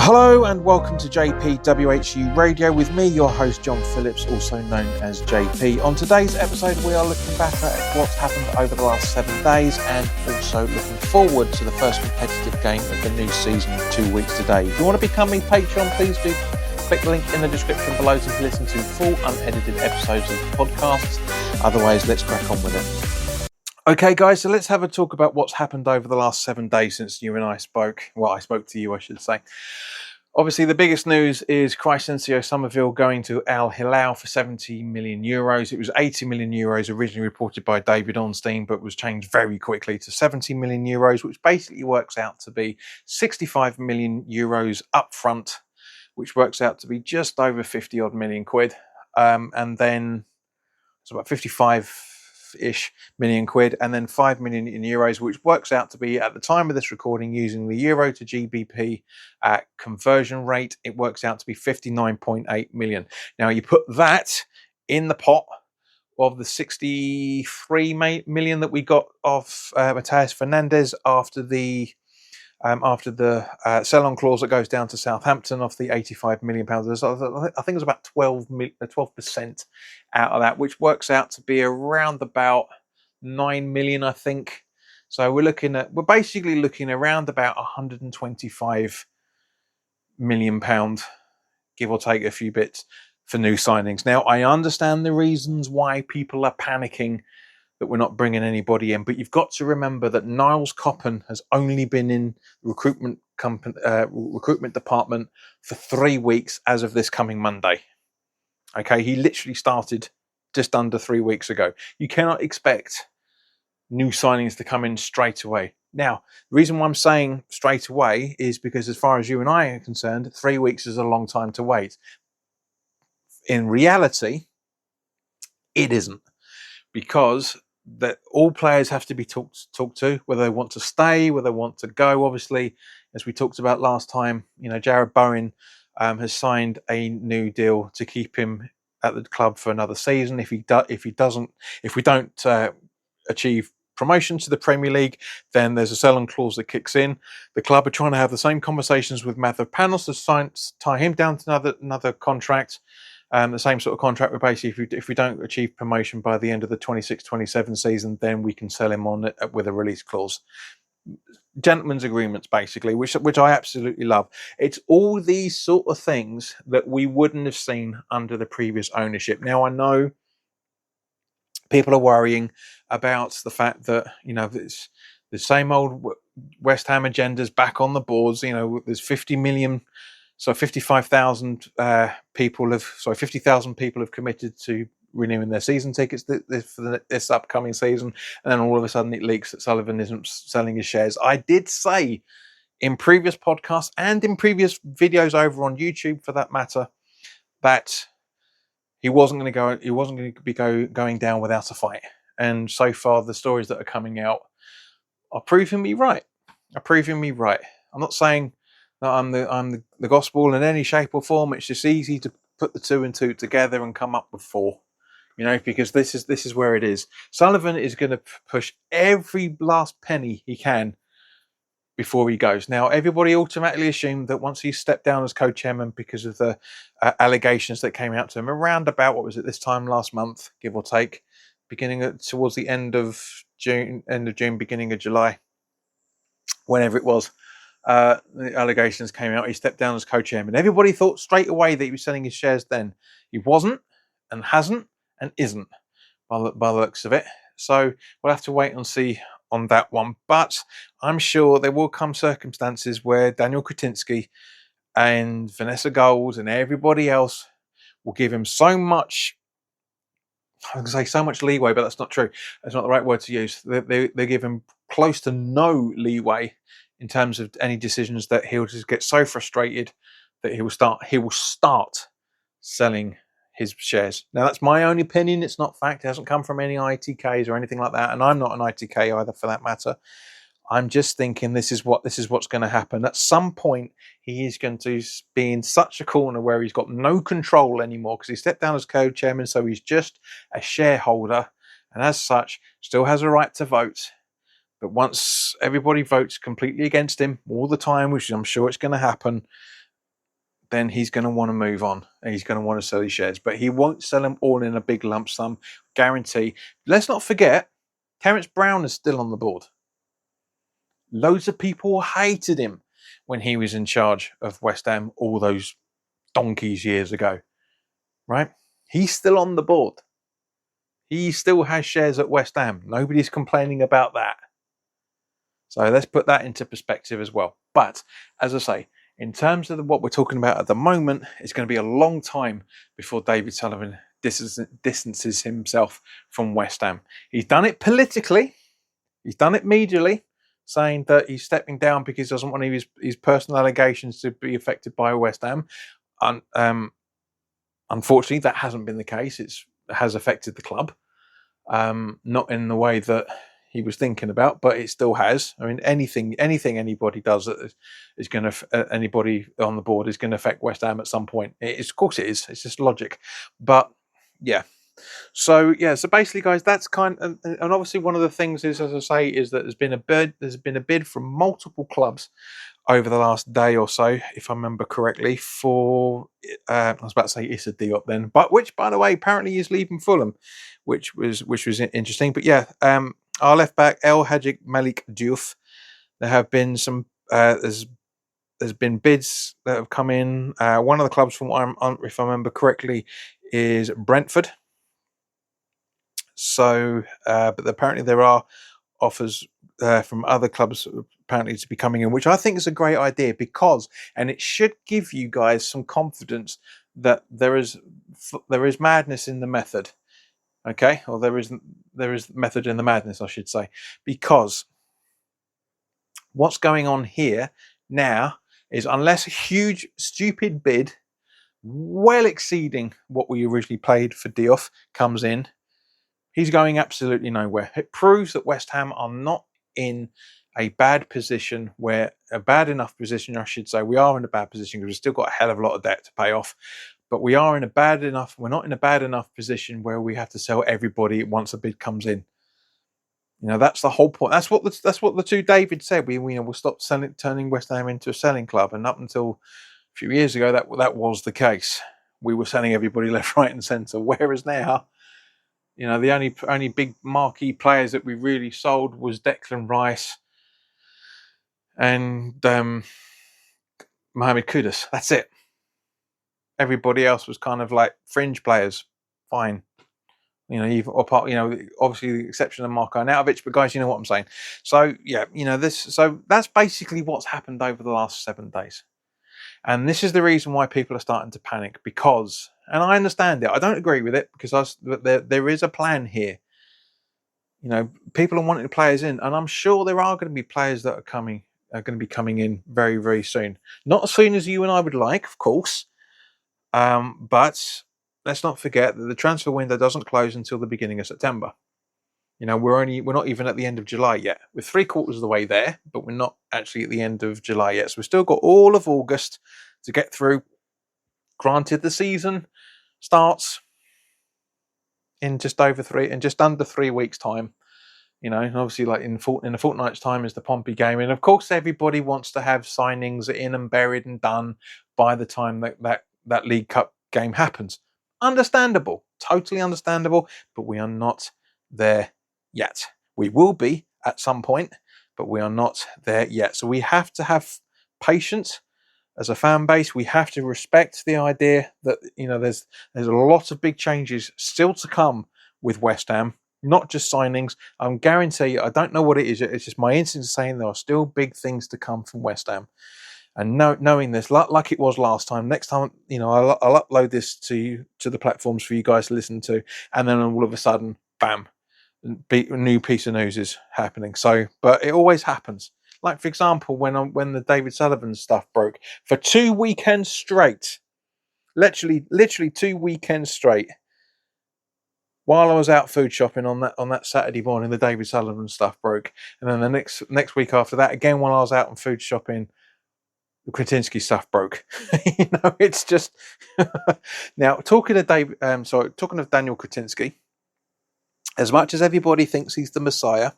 Hello and welcome to JPWHU Radio with me, your host John Phillips, also known as JP. On today's episode we are looking back at what's happened over the last 7 days and also looking forward to the first competitive game of the new season 2 weeks today. If you want to become a Patreon, please do click the link in the description below to listen to full unedited episodes of the podcast. Otherwise, let's crack on with it. Okay, guys, so let's have a talk about what's happened over the last 7 days since you and I spoke. Well, I spoke to you, I should say. Obviously, the biggest news is Crysencio Summerville going to Al Hilal for 70 million euros. It was 80 million euros originally reported by David Ornstein, but was changed very quickly to 70 million euros, which basically works out to be 65 million euros up front, which works out to be just over 50 odd million quid. And then it's about 55-ish million quid, and then 5 million in euros, which works out to be, at the time of this recording, using the euro to GBP conversion rate, it works out to be 59.8 million. Now, you put that in the pot of the 63 million that we got of Mateus Fernandes after the sell-on clause that goes down to Southampton off the 85 million pounds. I think it was about 12% out of that, which works out to be around about 9 million, I think. So we're basically looking around about 125 million pound, give or take a few bits, for new signings. Now, I understand the reasons why people are panicking that we're not bringing anybody in, but you've got to remember that Niles Coppen has only been in the recruitment department for 3 weeks as of this coming Monday. Okay, he literally started just under 3 weeks ago. You cannot expect new signings to come in straight away. Now, the reason why I'm saying straight away is because, as far as you and I are concerned, 3 weeks is a long time to wait. In reality, it isn't, because that all players have to be talked to, whether they want to stay, whether they want to go. Obviously, as we talked about last time, Jarrod Bowen has signed a new deal to keep him at the club for another season. If we don't achieve promotion to the Premier League, then there's a sell-on clause that kicks in. The club are trying to have the same conversations with Mavropanos to tie him down to another contract. The same sort of contract, where basically if we don't achieve promotion by the end of the 26-27 season, then we can sell him on with a release clause. Gentlemen's agreements, basically, which I absolutely love. It's all these sort of things that we wouldn't have seen under the previous ownership. Now, I know people are worrying about the fact that, it's the same old West Ham agendas back on the boards. There's 50 million... So 50,000 people have committed to renewing their season tickets for this upcoming season, and then all of a sudden it leaks that Sullivan isn't selling his shares. I did say in previous podcasts and in previous videos over on YouTube, for that matter, that he wasn't going to be going down without a fight. And so far, the stories that are coming out are proving me right. I'm not saying that I'm the gospel in any shape or form. It's just easy to put the 2 and 2 together and come up with 4, because this is where it is. Sullivan is going to push every last penny he can before he goes. Now, everybody automatically assumed that once he stepped down as co-chairman, because of the allegations that came out to him around about, what was it, this time last month, give or take, towards the end of June, beginning of July, whenever it was. The allegations came out, he stepped down as co-chairman. Everybody thought straight away that he was selling his shares then. He wasn't, and hasn't, and isn't, by the looks of it. So we'll have to wait and see on that one. But I'm sure there will come circumstances where Daniel Kretinsky and Vanessa Gold and everybody else will give him so much, I'm going to say so much leeway, but that's not true. That's not the right word to use. They give him close to no leeway in terms of any decisions, that he'll just get so frustrated that he will start selling his shares. Now, that's my own opinion. It's not fact. It hasn't come from any ITKs or anything like that. And I'm not an ITK either, for that matter. I'm just thinking this is what's going to happen. At some point, he is going to be in such a corner where he's got no control anymore, because he stepped down as co-chairman, so he's just a shareholder, and as such, still has a right to vote. But once everybody votes completely against him all the time, which I'm sure it's going to happen, then he's going to want to move on and he's going to want to sell his shares. But he won't sell them all in a big lump sum, guarantee. Let's not forget, Terence Brown is still on the board. Loads of people hated him when he was in charge of West Ham all those donkeys years ago, right? He's still on the board. He still has shares at West Ham. Nobody's complaining about that. So let's put that into perspective as well. But as I say, in terms of what we're talking about at the moment, it's going to be a long time before David Sullivan distances himself from West Ham. He's done it politically. He's done it medially, saying that he's stepping down because he doesn't want his personal allegations to be affected by West Ham. Unfortunately, that hasn't been the case. It has affected the club, not in the way that he was thinking about, but it still has. I mean, anything anybody does that is going to anybody on the board is going to affect West Ham at some point. Of course it is. It's just logic. But yeah. So basically, guys, that's and obviously one of the things is, as I say, is that there's been a bid from multiple clubs over the last day or so, if I remember correctly, for I was about to say Issa Diop then, but which, by the way, apparently is leaving Fulham, which was interesting. But yeah, our left back El Hadji Malik Diouf. There have been some. There's been bids that have come in. One of the clubs, from if I remember correctly, is Brentford. So, but apparently there are offers from other clubs apparently to be coming in, which I think is a great idea and it should give you guys some confidence that there is madness in the method. Okay, or there is method in the madness, I should say, because what's going on here now is, unless a huge stupid bid, well exceeding what we originally paid for Diop, comes in, he's going absolutely nowhere. It proves that West Ham are not in a bad position, a bad enough position, I should say. We are in a bad position because we've still got a hell of a lot of debt to pay off. But we're not in a bad enough position where we have to sell everybody once a bid comes in. That's the whole point. That's what the two David said. We'll stop turning West Ham into a selling club. And up until a few years ago, that was the case. We were selling everybody left, right, and centre. Whereas now, the only big marquee players that we really sold was Declan Rice and Mohamed Kudus. That's it. Everybody else was kind of like fringe players. Fine. Obviously the exception of Marko Arnautovic, but guys, you know what I'm saying. So yeah, so that's basically what's happened over the last 7 days. And this is the reason why people are starting to panic, because, and I understand it, I don't agree with it, because there is a plan here. People are wanting players in, and I'm sure there are going to be players that are going to be coming in very, very soon. Not as soon as you and I would like, of course. But let's not forget that the transfer window doesn't close until the beginning of September. We're not even at the end of July yet. We're 3/4 of the way there, but we're not actually at the end of July yet. So we've still got all of August to get through. Granted, the season starts in just under 3 weeks' time. And obviously, like in a fortnight's time is the Pompey game, and of course, everybody wants to have signings in and buried and done by the time that League Cup game happens. Understandable, totally understandable, but we are not there yet. We will be at some point, but we are not there yet. So we have to have patience as a fan base. We have to respect the idea that there's a lot of big changes still to come with West Ham, not just signings. I guarantee, I don't know what it is. It's just my instinct saying there are still big things to come from West Ham. And knowing this, like it was last time, next time, I'll upload this to the platforms for you guys to listen to, and then all of a sudden, bam, a new piece of news is happening. So, but it always happens. Like, for example, when the David Sullivan stuff broke for 2 weekends straight, literally 2 weekends straight, while I was out food shopping on that Saturday morning, the David Sullivan stuff broke, and then the next week after that, again while I was out on food shopping, the Kretinsky stuff broke. It's just now talking of Daniel Kretinsky. As much as everybody thinks he's the Messiah,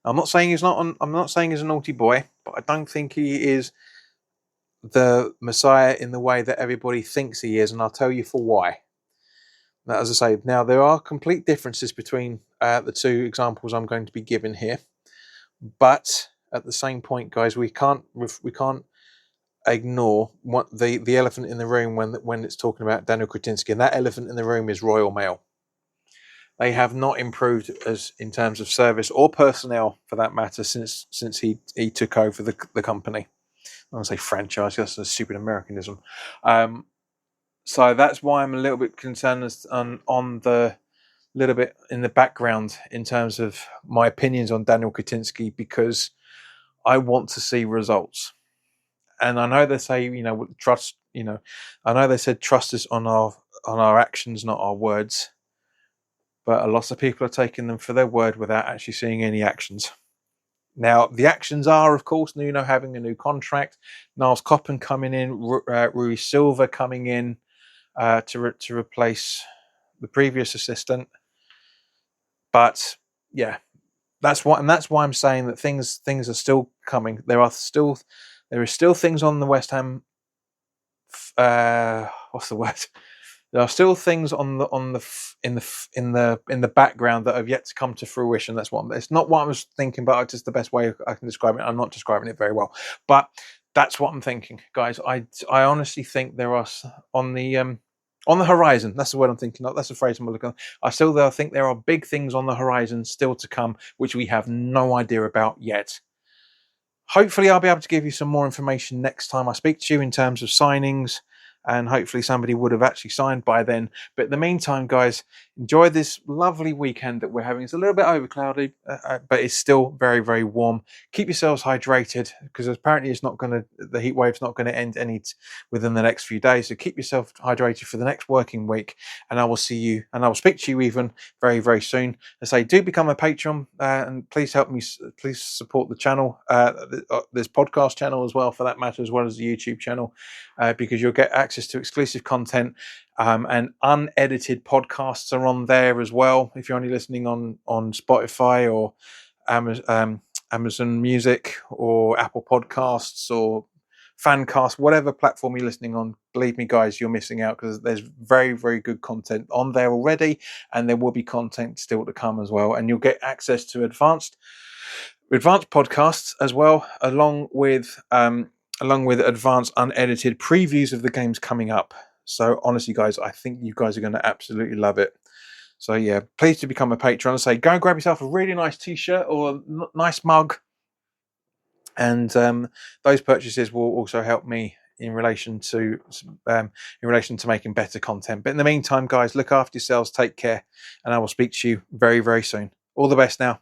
I'm not saying he's not. I'm not saying he's a naughty boy, but I don't think he is the Messiah in the way that everybody thinks he is, and I'll tell you for why. Now, as I say, now there are complete differences between the two examples I'm going to be giving here, but at the same point, guys, we can't ignore what the elephant in the room when it's talking about Daniel Kretinsky, and that elephant in the room is Royal Mail. They have not improved as in terms of service or personnel, for that matter, since he took over the company. I don't say franchise, that's a stupid Americanism. So that's why I'm a little bit concerned on the little bit in the background in terms of my opinions on Daniel Kretinsky, because I want to see results. And I know they say, trust, I know they said trust us on our actions, not our words. But a lot of people are taking them for their word without actually seeing any actions. Now, the actions are, of course, Nuno having a new contract, Niles Coppin coming in, Rui Silva coming in to replace the previous assistant. But yeah, that's why I'm saying that things are still coming. There is still things on the West Ham. What's the word? There are still things in the background that have yet to come to fruition. It's not what I was thinking, but it's just the best way I can describe it. I'm not describing it very well, but that's what I'm thinking, guys. I honestly think there are on the horizon. That's the word I'm thinking of. That's the phrase I'm looking at. I think there are big things on the horizon still to come, which we have no idea about yet. Hopefully, I'll be able to give you some more information next time I speak to you in terms of signings. And hopefully somebody would have actually signed by then. But in the meantime, guys, enjoy this lovely weekend that we're having. It's a little bit overcloudy, but it's still very, very warm. Keep yourselves hydrated, because apparently the heat wave's not going to end within the next few days. So keep yourself hydrated for the next working week. And I will see you, and I will speak to you even very, very soon. As I say, do become a patron, and please help me. Please support the channel, this podcast channel as well, for that matter, as well as the YouTube channel, because you'll get access to exclusive content, and unedited podcasts are on there as well. If you're only listening on Spotify or Amazon Music or Apple Podcasts or Fancast, whatever platform you're listening on, believe me, guys, you're missing out, because there's very, very good content on there already, and there will be content still to come as well. And you'll get access to advanced podcasts as well, along with advanced unedited previews of the games coming up. So honestly, guys, I think you guys are going to absolutely love it. So yeah, please do become a patron. Go and grab yourself a really nice t-shirt or a nice mug. And those purchases will also help me in relation to making better content. But in the meantime, guys, look after yourselves, take care, and I will speak to you very, very soon. All the best now.